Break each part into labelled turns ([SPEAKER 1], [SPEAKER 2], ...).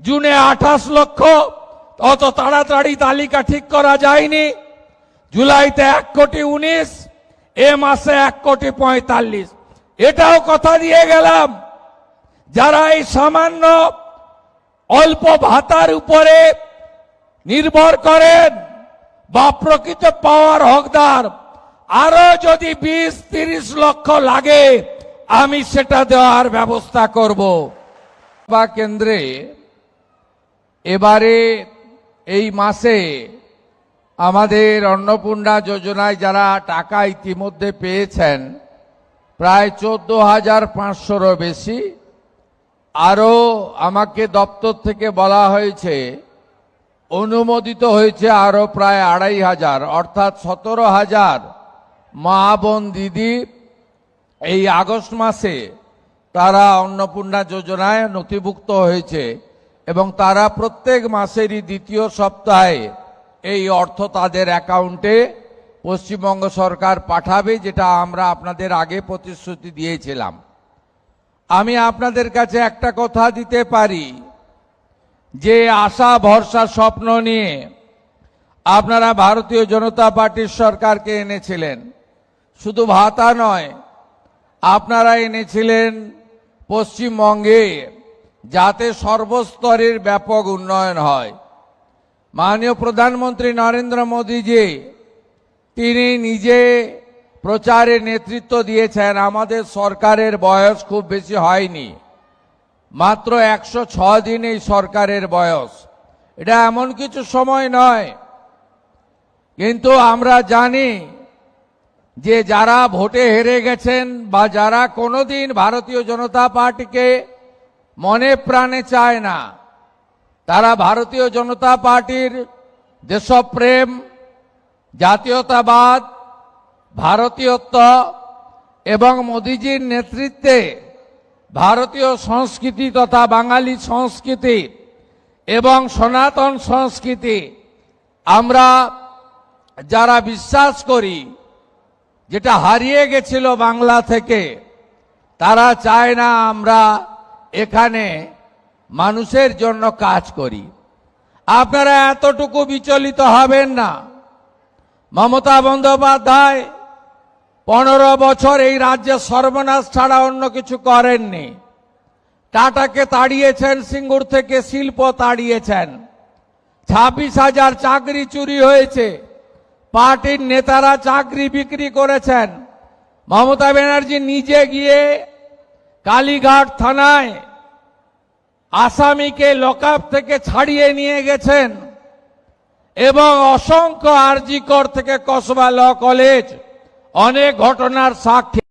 [SPEAKER 1] জুনে 28 লক্ষ, অত তাড়াতাড়ি তালিকা ঠিক করা যায়নি। জুলাইতে 1,19,00,000, এ মাসে 1,45,00,000। এটাও কথা দিয়ে গেলাম, যারা এই সামান্য অল্প ভাতার উপরে নির্ভর করেন বা প্রকৃত পাওয়ার হকদার, আরো যদি 20-30 লক্ষ লাগে আমি সেটা দেওয়ার ব্যবস্থা করব। বা কেন্দ্রে এবারে এই মাসে আমাদের অন্নপূর্ণা যোজনায় যারা টাকা ইতিমধ্যে পেয়েছেন প্রায় 14,500-রও বেশি। আরও আমাকে দপ্তর থেকে বলা হয়েছে অনুমোদিত হয়েছে আরো প্রায় 2,500, অর্থাৎ 17,000 মা বোন দিদি এই আগস্ট মাসে তারা অন্নপূর্ণা যোজনায় নথিভুক্ত হয়েছে এবং তারা প্রত্যেক মাসেরই দ্বিতীয় সপ্তাহে এই অর্থ তাদের অ্যাকাউন্টে পশ্চিমবঙ্গ সরকার পাঠাবে, যেটা আমরা আপনাদের আগে প্রতিশ্রুতি দিয়েছিলাম। আমি আপনাদের কাছে একটা কথা দিতে পারি, যে আশা ভরসা স্বপ্ন নিয়ে আপনারা ভারতীয় জনতা পার্টির সরকারকে এনেছিলেন, শুধু ভাতা নয়, আপনারা এনেছিলেন পশ্চিমবঙ্গে যাতে সর্বস্তরের ব্যাপক উন্নয়ন হয়। মাননীয় প্রধানমন্ত্রী নরেন্দ্র মোদীজি তিনি নিজে প্রচারে নেতৃত্ব দিয়েছেন। আমাদের সরকারের বয়স খুব বেশি হয়নি, মাত্র 106 দিন এই সরকারের বয়স। এটা এমন কিছু সময় নয়, কিন্তু আমরা জানি যে যারা ভোটে হেরে গেছেন বা যারা কোনোদিন ভারতীয় জনতা পার্টিকে মনে প্রাণে চায় না, তারা ভারতীয় জনতা পার্টির দেশপ্রেম, জাতীয়তাবাদ, ভারতীয়ত্ব এবং মোদিজির নেতৃত্বে ভারতীয় সংস্কৃতি তথা বাঙালি সংস্কৃতি এবং সনাতন সংস্কৃতি আমরা যারা বিশ্বাস করি, যেটা হারিয়ে গেছিল বাংলা থেকে, তারা চায় না আমরা এখানে মানুষের জন্য কাজ করি। আপনারা এতটুকু বিচলিত হবেন না। মমতা বন্দ্যোপাধ্যায় 15 বছর এই রাজ্যে সর্বনাশ ছাড়া অন্য কিছু করেননি। টাটাকে তাড়িয়েছেন, সিঙ্গুর থেকে শিল্প তাড়িয়েছেন, 26,000 চাকরি চুরি হয়েছে, পার্টির নেতারা চাকরি বিক্রি করেছেন। মমতা ব্যানার্জি নিজে গিয়ে কালীঘাট থানায় আসামিকে লকআপ থেকে ছাড়িয়ে নিয়ে গেছেন এবং অসংখ্য আরজিকর থেকে কসবা ল কলেজ অনেক ঘটনার সাক্ষী।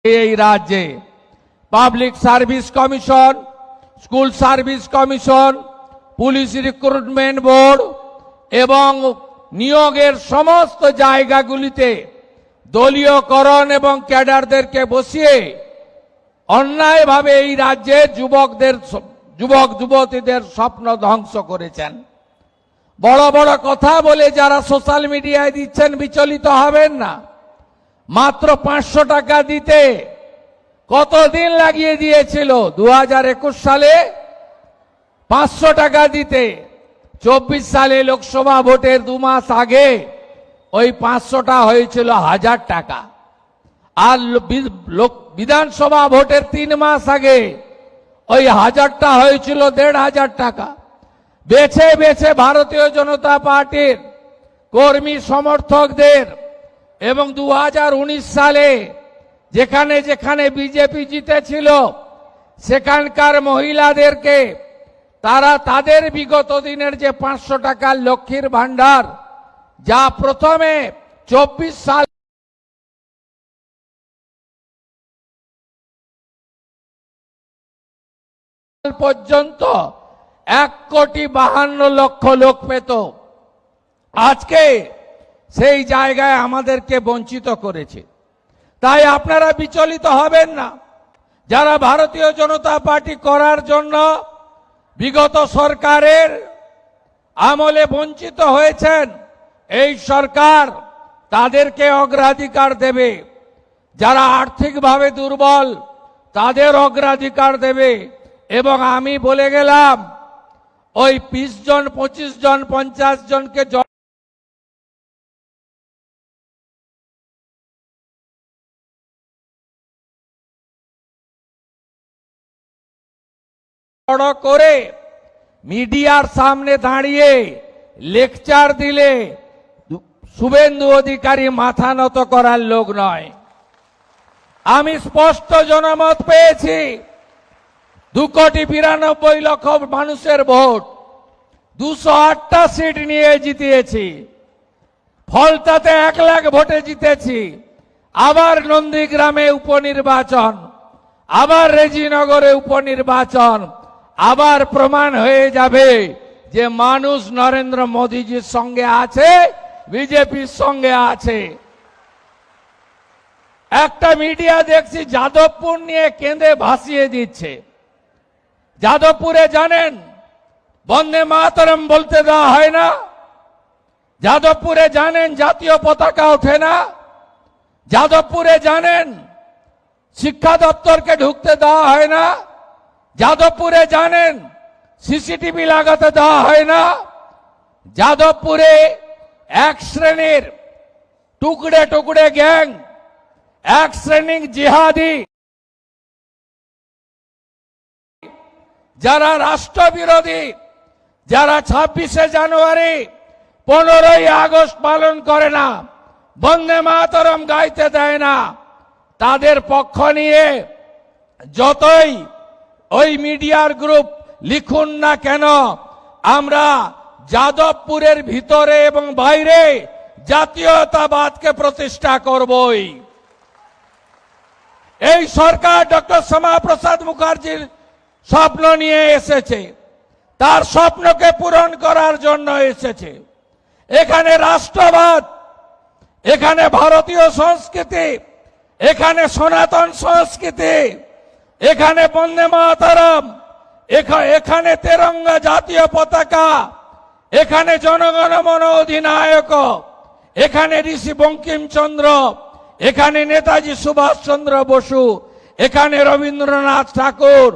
[SPEAKER 1] এই রাজ্যে public service commission, school service commission, police recruitment board এবং নিয়োগের সমস্ত জায়গাগুলিতে দলীয়করণ এবং ক্যাডারদেরকে বসিয়ে অন্যায়ভাবে এই রাজ্যের যুবক যুবতীদের স্বপ্ন ধ্বংস করেছেন। বড় বড় কথা বলে যারা সোশ্যাল মিডিয়ায় দিচ্ছেন, বিচলিত হবেন না। মাত্র 500 টাকা দিতে কতদিন লাগিয়ে দিয়েছিল? 2021 সালে 500 টাকা দিতে 24 সালে লোকসভা ভোটের 2 মাস আগে ওই 500টা হয়েছিল 1000 টাকা, আর বিধানসভা ভোটের 3 মাস আগে ওই 1000টা হয়েছিল 1,500 টাকা। বেছে বেছে ভারতীয় জনতা পার্টির কর্মী সমর্থকদের এবং 2019 সালে যেখানে যেখানে বিজেপি জিতেছিল সেখানকার মহিলাদেরকে তারা তাদের বিগত দিনের যে 500 টাকার লক্ষ্মীর ভান্ডার, যা প্রথমে 24 সাল পর্যন্ত 1,52,00,000 লোক পেত, আজকে সেই জায়গায় আমাদেরকে বঞ্চিত করেছে। তাই আপনারা বিচলিত হবেন না। যারা ভারতীয় জনতা পার্টি করার জন্য বিগত সরকারের আমলে বঞ্চিত হয়েছেন, এই সরকার তাদেরকে অগ্রাধিকার দেবে। যারা আর্থিকভাবে দুর্বল তাদের অগ্রাধিকার দেবে। এবং আমি বলে গেলাম, ওই 20 জন 25 জন 50 জনকে বড় করে মিডিয়ার সামনে দাঁড়িয়ে লেকচার দিলে শুভেন্দু অধিকারী মাথা নত করার লোক নয়। আমি স্পষ্ট জনমত পেয়েছি, 2,92,00,000 মানুষের ভোট, 208টা সিট নিয়ে জিতিয়েছি। ফলতাতে 1 লাখ ভোটে জিতেছি। আবার নন্দীগ্রামে উপনির্বাচন, আবার রেজিনগরে উপনির্বাচন, আবার প্রমাণ হয়ে যাবে যে মানুষ নরেন্দ্র মোদীজির সঙ্গে আছে, বিজেপির সঙ্গে আছে। একটা মিডিয়া দেখছি যাদবপুর নিয়ে কেঁদে ভাসিয়ে দিচ্ছে। যাদবপুরে জানেন বন্দে মাতরম বলতে দেওয়া হয় না? যাদবপুরে জানেন জাতীয় পতাকা ওঠে না? যাদবপুরে জানেন শিক্ষা দপ্তরকে ঢুকতে দেওয়া হয় না? যাদবপুরে জানেন সিসিটিভি লাগাতে দেওয়া হয় না? যাদবপুরে এক শ্রেণীর টুকরে টুকরে গ্যাং, এক শ্রেণীর জিহাদি, যারা রাষ্ট্রবিরোধী, যারা 26শে জানুয়ারি 15ই আগস্ট পালন করে না, বন্দে মাতরম গাইতে দেয় না, তাদের পক্ষ নিয়ে যতই ওই মিডিয়ার গ্রুপ লিখুন না কেন, আমরা যাদবপুরের ভিতরে এবং বাইরে জাতীয়তাবাদকে প্রতিষ্ঠা করবই। এই সরকার ডক্টর শ্যামাপ্রসাদ মুখার্জির স্বপ্ন নিয়ে এসেছে, তার স্বপ্নকে পূরণ করার জন্য এসেছে। এখানে রাষ্ট্রবাদ, এখানে ভারতীয় সংস্কৃতি, এখানে সনাতন সংস্কৃতি, এখানে বন্দে মাতরম, এখানে তেরঙ্গা জাতীয় পতাকা, এখানে জনগণ মন অধিনায়ক, এখানে ঋষি বঙ্কিমচন্দ্র, এখানে নেতাজি সুভাষচন্দ্র বসু, এখানে রবীন্দ্রনাথ ঠাকুর,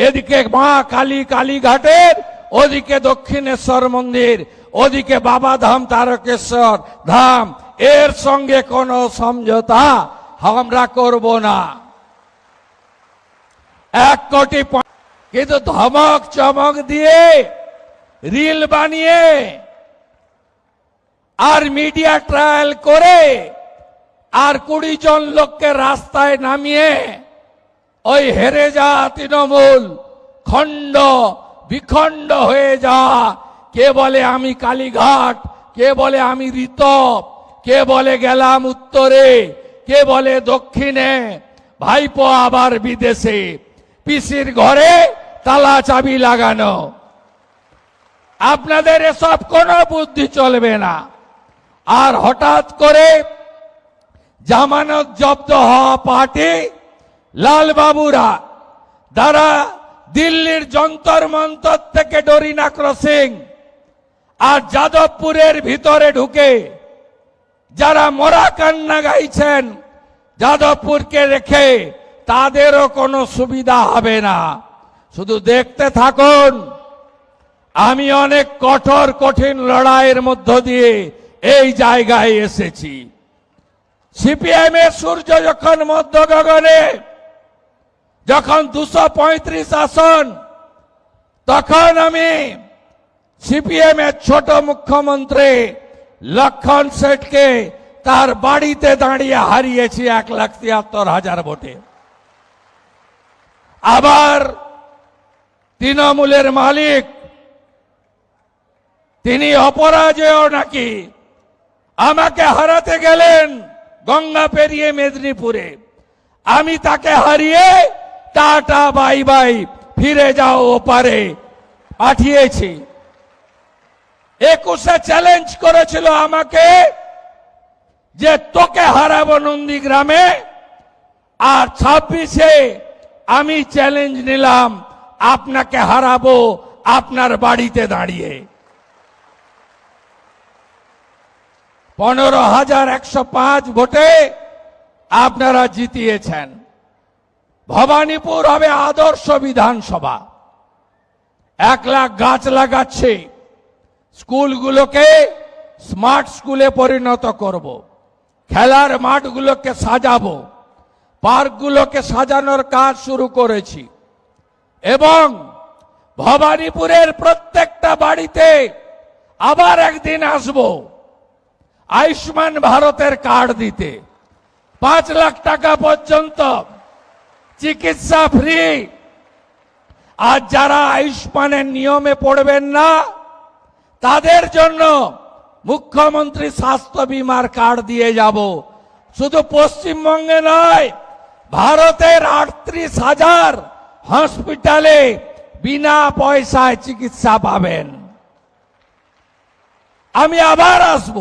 [SPEAKER 1] এদিকে মা কালী কালীঘাটের, ওদিকে দক্ষিণেশ্বর মন্দির, ওদিকে বাবাধাম তারকেশ্বর ধাম। এর সঙ্গে কোনো সমঝোতা আমরা করব না। 1 কোটি, কিন্তু ধমক চমক দিয়ে রিল বানিয়ে আর মিডিয়া ট্রায়াল করে আর 20 জন লোককে রাস্তায় নামিয়ে ওই হেরে যাওয়া তৃণমূল খণ্ড বিখণ্ড হয়ে যাওয়া, কে বলে আমি কালীঘাট, কে বলে আমি ঋতব, কে বলে গেলাম উত্তরে, কে বলে দক্ষিণে, ভাইপো আবার বিদেশে, পিসির ঘরে তালা চাবি লাগানো। আপনাদের এসব কোনো বুদ্ধি চলবে না। আর হঠাৎ করে জামানত জব্দ হওয়া পার্টি লালবাবুরা, যারা দিল্লির যন্তর মন্তর থেকে ডরিনা ক্রসিং আর যাদবপুরের ভিতরে ঢুকে যারা মরা কান্না গাইছেন, যাদবপুরকে রেখে তাদেরও কোনো সুবিধা হবে না। শুধু দেখতে থাকুন। আমি অনেক কঠোর কঠিন লড়াইয়ের মধ্য দিয়ে এই জায়গায় এসেছি। সিপিএম এর সূর্য যখন মধ্য গগনে, যখন 235 আসন, তখন আমি সিপিএম এর ছোট মুখ্যমন্ত্রী লক্ষণ শেঠকে তার বাড়িতে দাঁড়িয়ে হারিয়েছি 1,73,000 ভোটে। আবার তৃণমূলের মালিক, তিনি অপরাজেয় নাকি, আমাকে হারাতে গেলেন গঙ্গা পেরিয়ে মেদিনীপুরে। আমি তাকে হারিয়ে টাটা বাই বাই ফিরে যাও ওপারে পাঠিয়েছি। 21-এ চ্যালেঞ্জ করেছিল আমাকে যে তোকে হারাবো নন্দীগ্রামে, আর 26-এ আমি চ্যালেঞ্জ নিলাম আপনাকে হারাবো আপনার বাড়িতে দাঁড়িয়ে। 15,105 ভোটে আপনারা জিতিয়েছেন। ভবানীপুর হবে আদর্শ বিধানসভা। 1 লাখ গাছ লাগাচ্ছি, স্কুলগুলোকে স্মার্ট স্কুলে পরিণত করব, খেলার মাঠগুলোকে সাজাবো, পার্কগুলোকে সাজানোর কাজ শুরু করেছি এবং ভবানীপুরের প্রত্যেকটা বাড়িতে আবার একদিন আসব আয়ুষ্মান ভারতের কার্ড দিতে। 5 লাখ টাকা পর্যন্ত চিকিৎসা ফ্রি। আর যারা আয়ুষ্মানের নিয়মে পড়বেন না তাদের জন্য মুখ্যমন্ত্রী স্বাস্থ্য বীমার কার্ড দিয়ে যাব। শুধু পশ্চিমবঙ্গে নয়, ভারতের 38,000 হসপিটালে বিনা পয়সায় চিকিৎসা পাবেন। আমি আবার আসব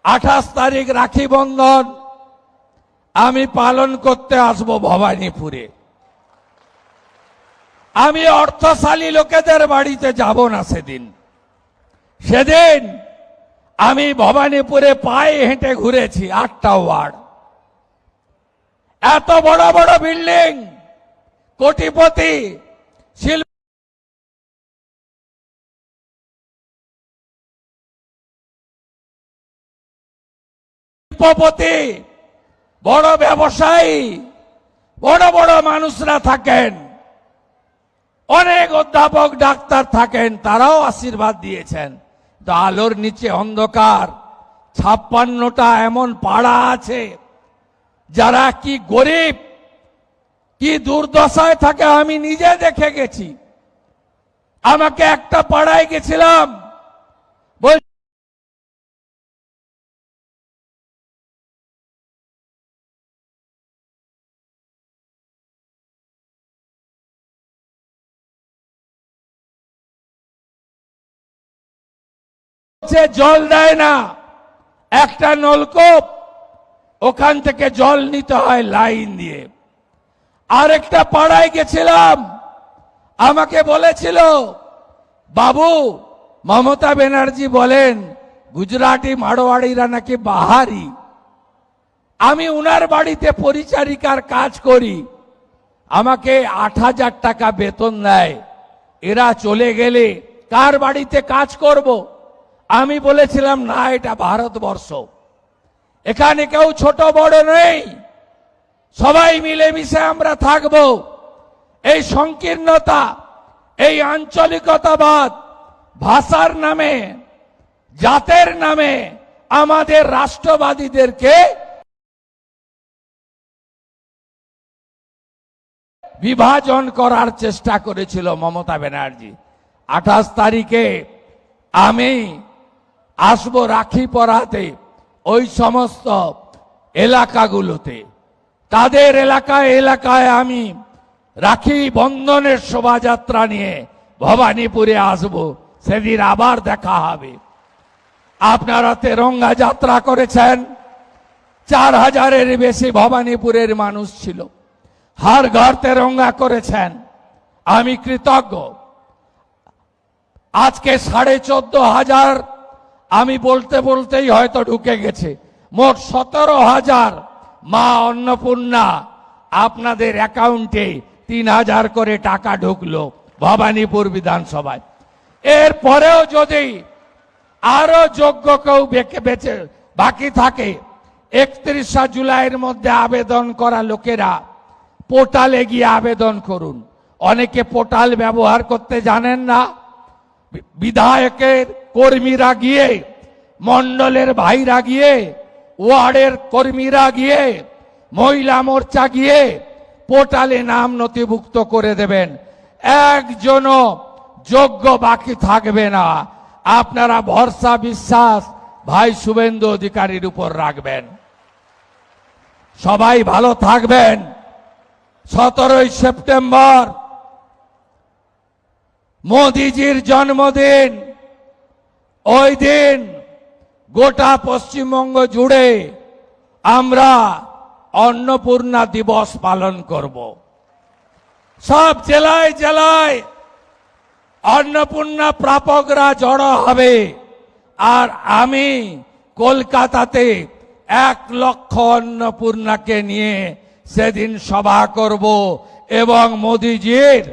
[SPEAKER 1] 28 তারিখ রাখি বন্ধন আমি পালন করতে আসব ভবানীপুরে। আমি অর্থশালী লোকেদের বাড়িতে যাব না সেদিন আমি ভবানীপুরে পায়ে হেঁটে ঘুরেছি 8টা ওয়ার্ড। এত বড় বড় বিল্ডিং, কোটিপতি, শিল্পপতি, বড় ব্যবসায়ী, বড় বড় মানুষরা থাকেন, অনেক অধ্যাপক ডাক্তার থাকেন, তারাও আশীর্বাদ দিয়েছেন। তো আলোর নিচে অন্ধকার 56টা এমন পাড়া আছে যারা কি গরিব, কি দুর্দশায় থাকে আমি নিজে দেখে গেছি। আমাকে একটা পাড়ায় গেছিলাম, জল দেয় না, একটা নলকূপ, ওখান থেকে জল নিতে হয় লাইন দিয়ে। আরেকটা পাড়ায় গেছিলাম, আমাকে বলেছিল বাবু মমতা ব্যানার্জি বলেন গুজরাটি মারোয়াড়িরা নাকি বাহারি। আমি উনার বাড়িতে পরিচারিকার কাজ করি, আমাকে 8,000 টাকা বেতন দেয়। এরা চলে গেলে কার বাড়িতে কাজ করব? আমি বলেছিলাম না, এটা ভারতবর্ষ, এখানে কেউ ছোট বড় নেই, সবাই মিলেমিশে আমরা থাকব। এই সংকীর্ণতা, এই আঞ্চলিকতাবাদ, ভাষার নামে, জাতের নামে আমাদের রাষ্ট্রবাদীদেরকে বিভাজন করার চেষ্টা করেছিল মমতা ব্যানার্জি। 28 তারিখে আমি আসব রাখি পরাতে ওই সমস্ত এলাকাগুলোতে। তাদের এলাকায় আমি রাখি বন্ধনের শোভাযাত্রা নিয়ে ভবানীপুরে আসব, সেদিন আবার দেখা হবে। আপনারা তেরঙ্গা যাত্রা করেছেন, 4,000-এর বেশি ভবানীপুরের মানুষ ছিল, হার ঘর তেরঙ্গা করেছেন, আমি কৃতজ্ঞ। আজকে 14,500, আমি বলতে বলতেই হয়তো ঢুকে গেছে, মোট 17,000 মা অন্নপূর্ণা আপনাদের অ্যাকাউন্টে 3,000 করে টাকা ঢুকলো ভবানীপুর বিধানসভায়। এরপরেও যদি আরো যোগ্য কেউ বেঁচে বাকি থাকে, 31 জুলাইয়ের মধ্যে আবেদন করা লোকেরা পোর্টালে গিয়ে আবেদন করুন। অনেকে পোর্টাল ব্যবহার করতে জানেন না। বিধায়কের কর্মীরা গিয়ে, মন্ডলের ভাইরা গিয়ে, ওয়ার্ডের কর্মীরা গিয়ে, মহিলা মোর্চা গিয়ে পোর্টালে নাম নথিভুক্ত করে দেবেন। একজনও যোগ্য বাকি থাকবে না। আপনারা ভরসা বিশ্বাস ভাই শুভেন্দু অধিকারীর উপর রাখবেন। সবাই ভালো থাকবেন। 17 সেপ্টেম্বর মোদিজির জন্মদিন। ওই দিন গোটা পশ্চিমবঙ্গ জুড়ে আমরা অন্নপূর্ণা দিবস পালন করব। সব জেলায় জেলায় অন্নপূর্ণা প্রাপকরা জড়ো হবে। আর আমি কলকাতাতে 1 লক্ষ অন্নপূর্ণাকে নিয়ে সেদিন সভা করব এবং মোদিজির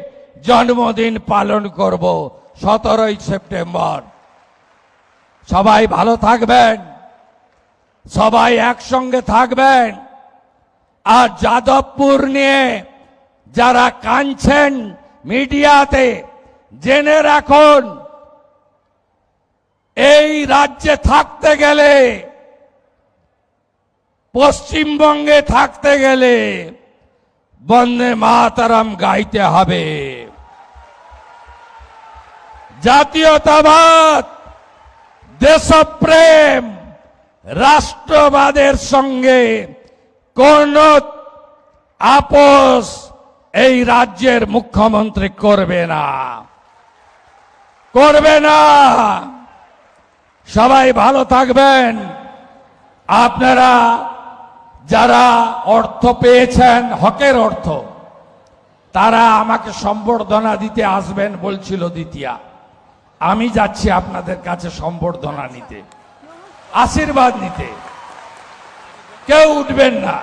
[SPEAKER 1] জন্মদিন পালন করব 17ই সেপ্টেম্বর। সবাই ভালো থাকবেন, সবাই একসঙ্গে থাকবেন। আর যাদবপুর নিয়ে যারা কাঁদছেন মিডিয়াতে, জেনে রাখুন এই রাজ্যে থাকতে গেলে, পশ্চিমবঙ্গে থাকতে গেলে বন্দে মাতরম গাইতে হবে। জাতীয়তাবাদ, দেশপ্রেম, রাষ্ট্রবাদের সঙ্গে কোন আপোষ এই রাজ্যের মুখ্যমন্ত্রী করবে না, করবে না। সবাই ভালো থাকবেন। আপনারা যারা অর্থ পেয়েছেন, হকের অর্থ, তারা আমাকে সম্বর্ধনা দিতে আসবেন বলছিল দ্বিতীয়া। আমি যাচ্ছি আপনাদের কাছে সম্বর্ধনা নিতে, আশীর্বাদ নিতে। কেউ উঠবেন না,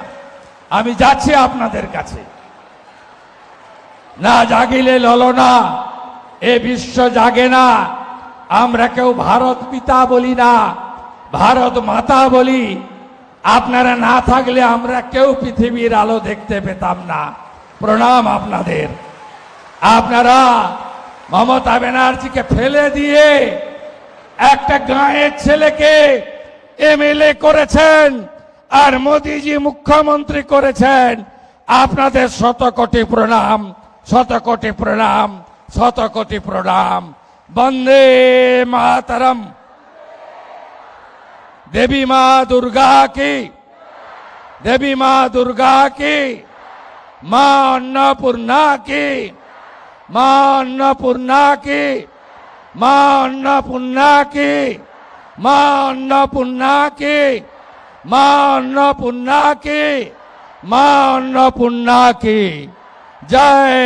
[SPEAKER 1] আমি যাচ্ছি আপনাদের কাছে। না জাগিলে ললনা, এ বিশ্ব জাগে না। আমরা কেউ ভারত পিতা বলি না, ভারত মাতা বলি। আপনারা না থাকলে আমরা কেউ পৃথিবীর আলো দেখতে পেতাম না। প্রণাম আপনাদের। আপনারা মমতা ব্যানার্জিকে ফেলে দিয়ে একটা গাঁয়ের ছেলেকে এমএলএ করেছেন, আর মোদিজি মুখ্যমন্ত্রী করেছেন। আপনাদের শত কোটি প্রণাম, শত কোটি প্রণাম, শত কোটি প্রণাম। বন্দে মাতরম। देवी मां दुर्गा की, देवी मां दुर्गा की, मां अन्नपूर्णा की, मां अन्नपूर्णा की, मां अन्नपूर्णा की, मां अन्नपूर्णा की, मां अन्नपूर्णा की, मां अन्नपूर्णा की जय।